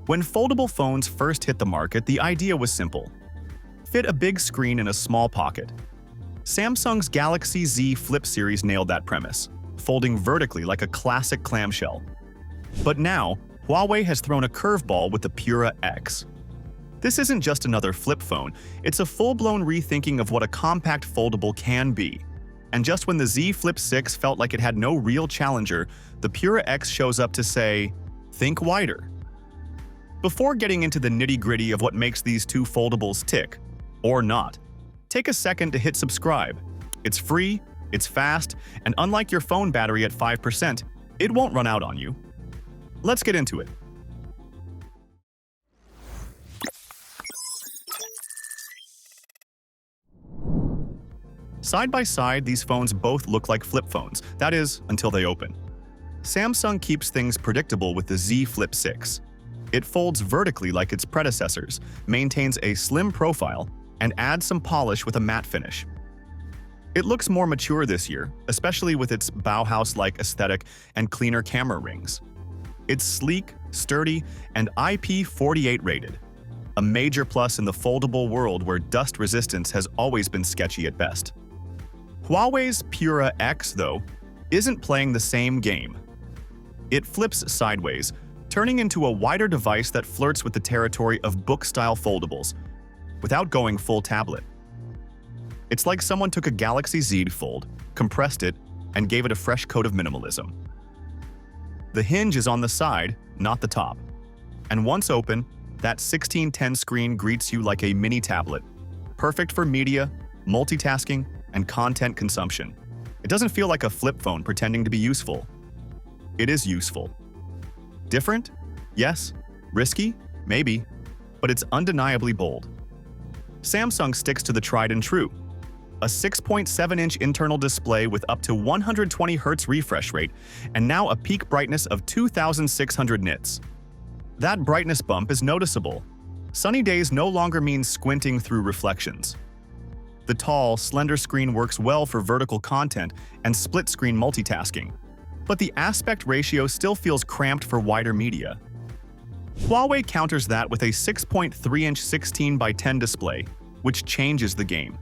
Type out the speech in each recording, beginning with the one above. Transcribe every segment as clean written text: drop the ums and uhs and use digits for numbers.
When foldable phones first hit the market, the idea was simple. Fit a big screen in a small pocket. Samsung's Galaxy Z Flip series nailed that premise, folding vertically like a classic clamshell. But now, Huawei has thrown a curveball with the Pura X. This isn't just another flip phone, it's a full-blown rethinking of what a compact foldable can be. And just when the Z Flip 6 felt like it had no real challenger, the Pura X shows up to say, think wider. Before getting into the nitty-gritty of what makes these two foldables tick, or not, take a second to hit subscribe. It's free, it's fast, and unlike your phone battery at 5%, it won't run out on you. Let's get into it. Side by side, these phones both look like flip phones, that is, until they open. Samsung keeps things predictable with the Z Flip 6. It folds vertically like its predecessors, maintains a slim profile, and adds some polish with a matte finish. It looks more mature this year, especially with its Bauhaus-like aesthetic and cleaner camera rings. It's sleek, sturdy, and IP48 rated, a major plus in the foldable world where dust resistance has always been sketchy at best. Huawei's Pura X, though, isn't playing the same game. It flips sideways, turning into a wider device that flirts with the territory of book-style foldables, without going full tablet. It's like someone took a Galaxy Z Fold, compressed it, and gave it a fresh coat of minimalism. The hinge is on the side, not the top. And once open, that 16:10 screen greets you like a mini tablet, perfect for media, multitasking, and content consumption. It doesn't feel like a flip phone pretending to be useful. It is useful. Different? Yes. Risky? Maybe. But it's undeniably bold. Samsung sticks to the tried and true. A 6.7-inch internal display with up to 120 Hz refresh rate, and now a peak brightness of 2,600 nits. That brightness bump is noticeable. Sunny days no longer mean squinting through reflections. The tall, slender screen works well for vertical content and split-screen multitasking, but the aspect ratio still feels cramped for wider media. Huawei counters that with a 6.3-inch 16:10 display, which changes the game.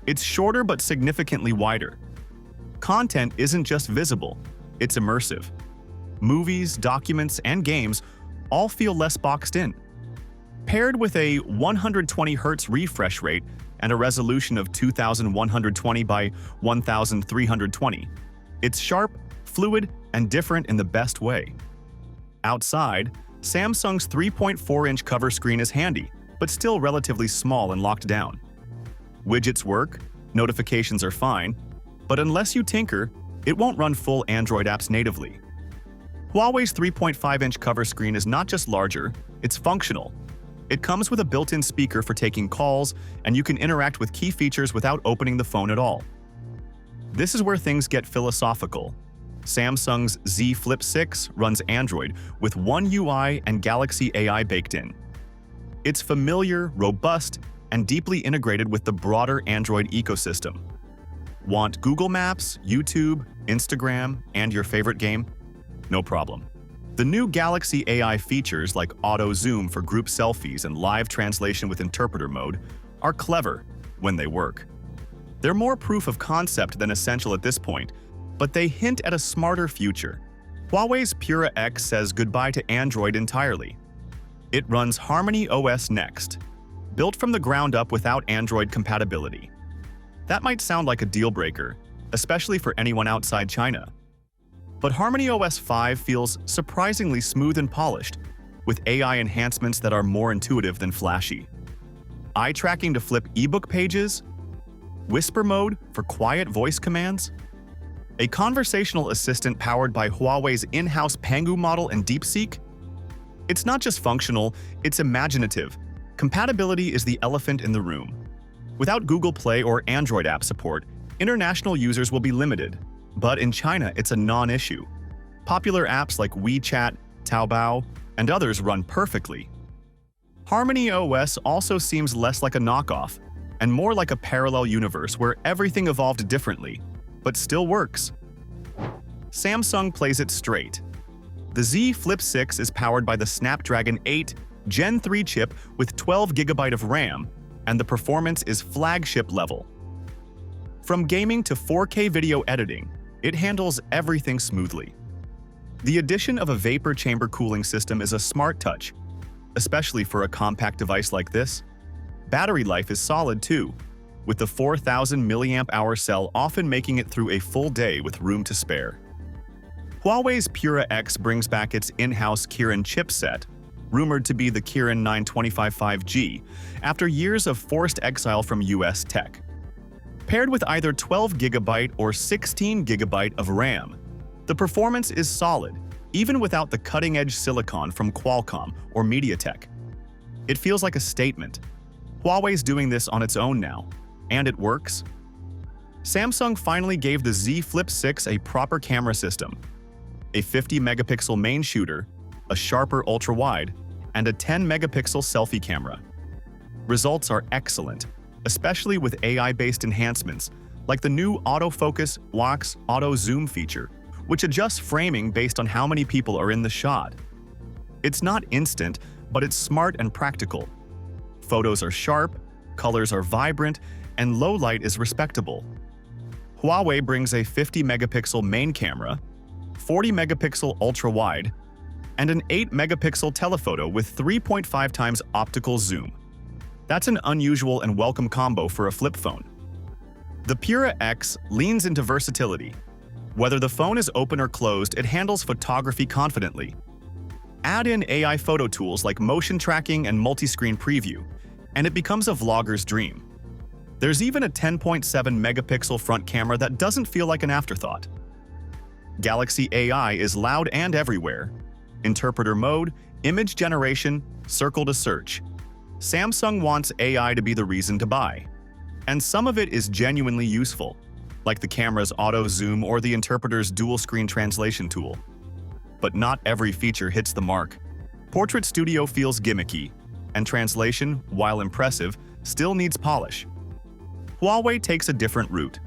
It's shorter but significantly wider. Content isn't just visible, it's immersive. Movies, documents, and games all feel less boxed in. Paired with a 120 Hz refresh rate and a resolution of 2120 by 1320, it's sharp, fluid, and different in the best way. Outside, Samsung's 3.4-inch cover screen is handy, but still relatively small and locked down. Widgets work, notifications are fine, but unless you tinker, it won't run full Android apps natively. Huawei's 3.5-inch cover screen is not just larger, it's functional. It comes with a built-in speaker for taking calls, and you can interact with key features without opening the phone at all. This is where things get philosophical. Samsung's Z Flip 6 runs Android with One UI and Galaxy AI baked in. It's familiar, robust, and deeply integrated with the broader Android ecosystem. Want Google Maps, YouTube, Instagram, and your favorite game? No problem. The new Galaxy AI features like auto zoom for group selfies and live translation with interpreter mode are clever when they work. They're more proof of concept than essential at this point, but they hint at a smarter future. Huawei's Pura X says goodbye to Android entirely. It runs Harmony OS next, built from the ground up without Android compatibility. That might sound like a deal breaker, especially for anyone outside China. But Harmony OS 5 feels surprisingly smooth and polished, with AI enhancements that are more intuitive than flashy. Eye tracking to flip ebook pages, whisper mode for quiet voice commands, a conversational assistant powered by Huawei's in-house Pangu model and DeepSeek. It's not just functional, it's imaginative. Compatibility is the elephant in the room. Without Google Play or Android app support, international users will be limited. But in China, it's a non-issue. Popular apps like WeChat, Taobao, and others run perfectly. Harmony OS also seems less like a knockoff, and more like a parallel universe where everything evolved differently, but still works. Samsung plays it straight. The Z Flip 6 is powered by the Snapdragon 8 Gen 3 chip with 12 GB of RAM, and the performance is flagship level. From gaming to 4K video editing, it handles everything smoothly. The addition of a vapor chamber cooling system is a smart touch, especially for a compact device like this. Battery life is solid too, with the 4,000 mAh cell often making it through a full day with room to spare. Huawei's Pura X brings back its in-house Kirin chipset, rumored to be the Kirin 925 5G, after years of forced exile from US tech. Paired with either 12 GB or 16 GB of RAM, the performance is solid, even without the cutting-edge silicon from Qualcomm or MediaTek. It feels like a statement. Huawei's doing this on its own now, and it works. Samsung finally gave the Z Flip 6 a proper camera system, a 50-megapixel main shooter, a sharper ultra-wide, and a 10-megapixel selfie camera. Results are excellent, especially with AI-based enhancements like the new autofocus locks auto zoom feature, which adjusts framing based on how many people are in the shot. It's not instant, but it's smart and practical. Photos are sharp, colors are vibrant, and low light is respectable. Huawei brings a 50-megapixel main camera, 40-megapixel ultra-wide, and an 8-megapixel telephoto with 3.5 times optical zoom. That's an unusual and welcome combo for a flip phone. The Pura X leans into versatility. Whether the phone is open or closed, it handles photography confidently. Add in AI photo tools like motion tracking and multi-screen preview, and it becomes a vlogger's dream. There's even a 10.7-megapixel front camera that doesn't feel like an afterthought. Galaxy AI is loud and everywhere. Interpreter mode, image generation, circle to search. Samsung wants AI to be the reason to buy. And some of it is genuinely useful, like the camera's auto zoom or the interpreter's dual-screen translation tool. But not every feature hits the mark. Portrait Studio feels gimmicky, and translation, while impressive, still needs polish. Huawei takes a different route.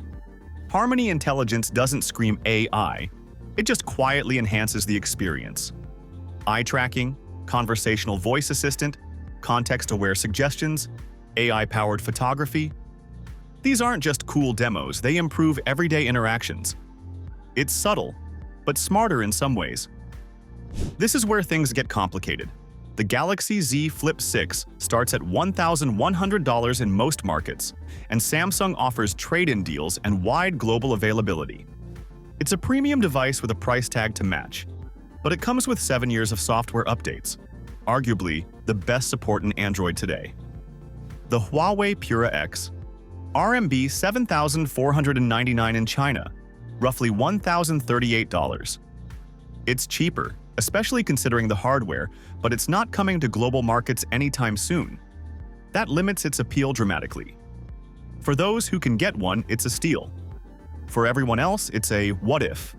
Harmony Intelligence doesn't scream AI, it just quietly enhances the experience. Eye tracking, conversational voice assistant, context-aware suggestions, AI-powered photography. These aren't just cool demos, they improve everyday interactions. It's subtle, but smarter in some ways. This is where things get complicated. The Galaxy Z Flip 6 starts at $1,100 in most markets, and Samsung offers trade-in deals and wide global availability. It's a premium device with a price tag to match, but it comes with 7 years of software updates, arguably the best support in Android today. The Huawei Pura X, RMB 7,499 in China, roughly $1,038. It's cheaper, especially considering the hardware, but it's not coming to global markets anytime soon. That limits its appeal dramatically. For those who can get one, it's a steal. For everyone else, it's a what if.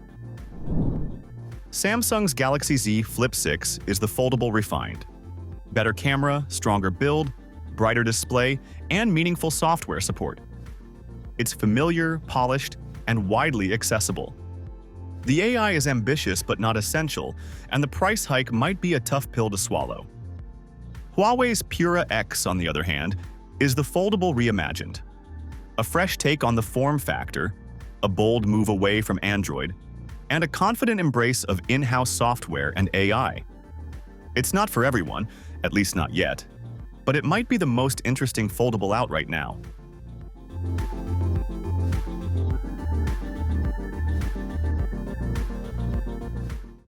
Samsung's Galaxy Z Flip 6 is the foldable refined. Better camera, stronger build, brighter display, and meaningful software support. It's familiar, polished, and widely accessible. The AI is ambitious but not essential, and the price hike might be a tough pill to swallow. Huawei's Pura X, on the other hand, is the foldable reimagined. A fresh take on the form factor, a bold move away from Android, and a confident embrace of in-house software and AI. It's not for everyone, at least not yet, but it might be the most interesting foldable out right now.